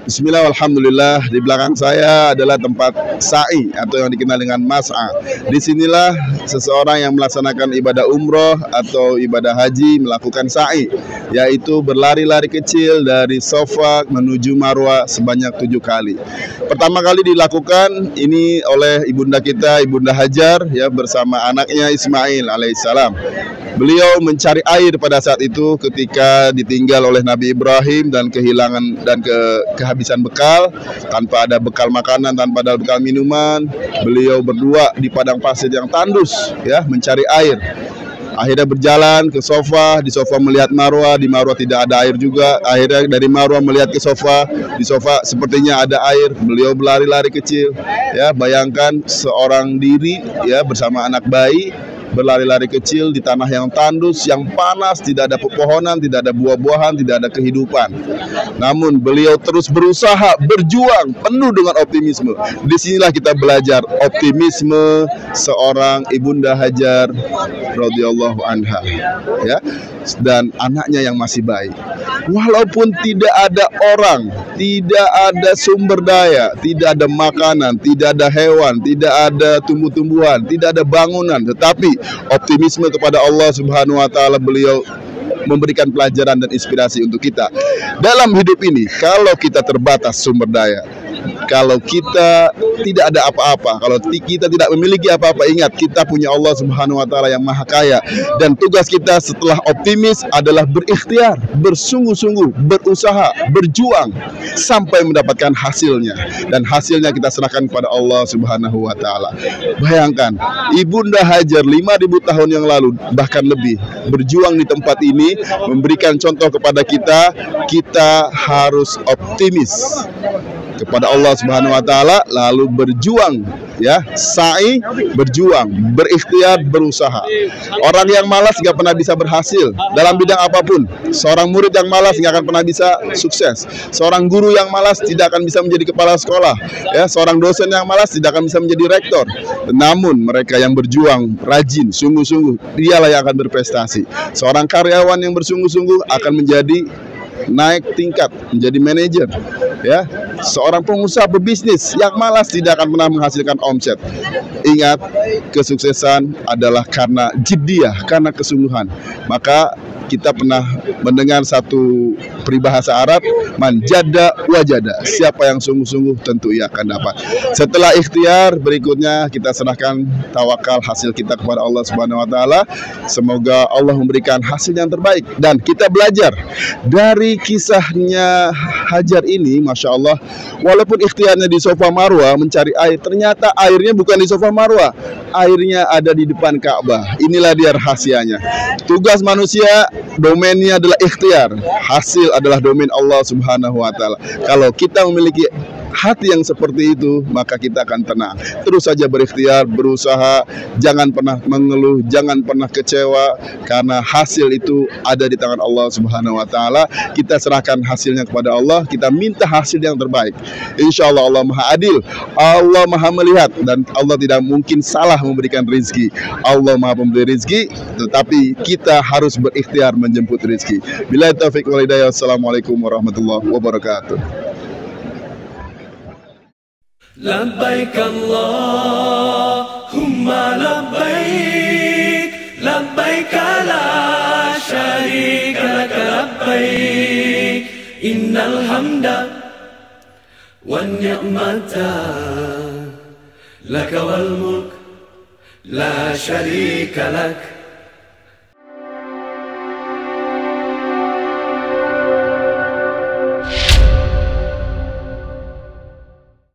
Bismillah, alhamdulillah. Di belakang saya adalah tempat sa'i atau yang dikenal dengan mas'a. Disinilah seseorang yang melaksanakan ibadah umroh atau ibadah haji melakukan sa'i, yaitu berlari-lari kecil dari Safa menuju Marwah sebanyak 7 kali. Pertama kali dilakukan ini oleh ibunda kita, Ibunda Hajar, ya, bersama anaknya Ismail alaihissalam. Beliau mencari air pada saat itu ketika ditinggal oleh Nabi Ibrahim dan kehilangan dan kehabisan bekal, tanpa ada bekal makanan, tanpa ada bekal minuman. Beliau berdua di padang pasir yang tandus, ya, mencari air. Akhirnya berjalan ke Safa, di Safa melihat Marwah, di Marwah tidak ada air juga. Akhirnya dari Marwah melihat ke Safa, di Safa sepertinya ada air. Beliau berlari-lari kecil, ya, bayangkan seorang diri, ya, bersama anak bayi berlari-lari kecil di tanah yang tandus, yang panas, tidak ada pepohonan, tidak ada buah-buahan, tidak ada kehidupan. Namun beliau terus berusaha, berjuang, penuh dengan optimisme. Disinilah kita belajar optimisme seorang Ibunda Hajar radhiyallahu anha, ya, dan anaknya yang masih bayi. Walaupun tidak ada orang, tidak ada sumber daya, tidak ada makanan, tidak ada hewan, tidak ada tumbuh-tumbuhan, tidak ada bangunan, tetapi optimisme kepada Allah Subhanahu wa taala beliau memberikan pelajaran dan inspirasi untuk kita. Dalam hidup ini, kalau kita terbatas sumber daya, kalau kita tidak ada apa-apa, kalau kita tidak memiliki apa-apa, ingat kita punya Allah Subhanahu wa taala yang Maha Kaya, dan tugas kita setelah optimis adalah berikhtiar, bersungguh-sungguh, berusaha, berjuang sampai mendapatkan hasilnya, dan hasilnya kita serahkan kepada Allah Subhanahu wa taala. Bayangkan Ibunda Hajar 5.000 tahun yang lalu, bahkan lebih, berjuang di tempat ini, memberikan contoh kepada kita. Kita harus optimis kepada Allah Subhanahu wa taala, lalu berjuang, ya, sa'i, berjuang, berikhtiar, berusaha. Orang yang malas nggak pernah bisa berhasil dalam bidang apapun. Seorang murid yang malas nggak akan pernah bisa sukses. Seorang guru yang malas tidak akan bisa menjadi kepala sekolah, ya. Seorang dosen yang malas tidak akan bisa menjadi rektor. Namun mereka yang berjuang, rajin, sungguh-sungguh, dialah yang akan berprestasi. Seorang karyawan yang bersungguh-sungguh akan menjadi naik tingkat, menjadi manajer, ya. Seorang pengusaha pebisnis yang malas tidak akan pernah menghasilkan omset. Ingat, kesuksesan adalah karena jiddiyah, karena kesungguhan. Maka kita pernah mendengar satu peribahasa Arab, man jada wajada, siapa yang sungguh-sungguh tentu ia akan dapat. Setelah ikhtiar, berikutnya kita serahkan tawakal hasil kita kepada Allah Subhanahu wa taala. Semoga Allah memberikan hasil yang terbaik, dan kita belajar dari kisahnya Hajar ini. Masya Allah, walaupun ikhtiarnya di Safa Marwah mencari air, ternyata airnya bukan di Safa Marwah, airnya ada di depan Ka'bah. Inilah dia rahasianya. Tugas manusia, domainnya adalah ikhtiar, hasil adalah domain Allah Subhanahu wa taala. Kalau kita memiliki hati yang seperti itu, maka kita akan tenang. Terus saja berikhtiar, berusaha, jangan pernah mengeluh, jangan pernah kecewa, karena hasil itu ada di tangan Allah Subhanahu wa taala. Kita serahkan hasilnya kepada Allah, kita minta hasil yang terbaik. Insya Allah Allah Maha Adil, Allah Maha Melihat, dan Allah tidak mungkin salah memberikan rizki. Allah Maha Pemberi rizki, tetapi kita harus berikhtiar menjemput rizki. Billahi taufiq wal hidayah. Assalamualaikum warahmatullahi wabarakatuh. لبيك اللهم لبيك لبيك لا شريك لك لبيك إن الحمد والنعمة لك والملك لا شريك لك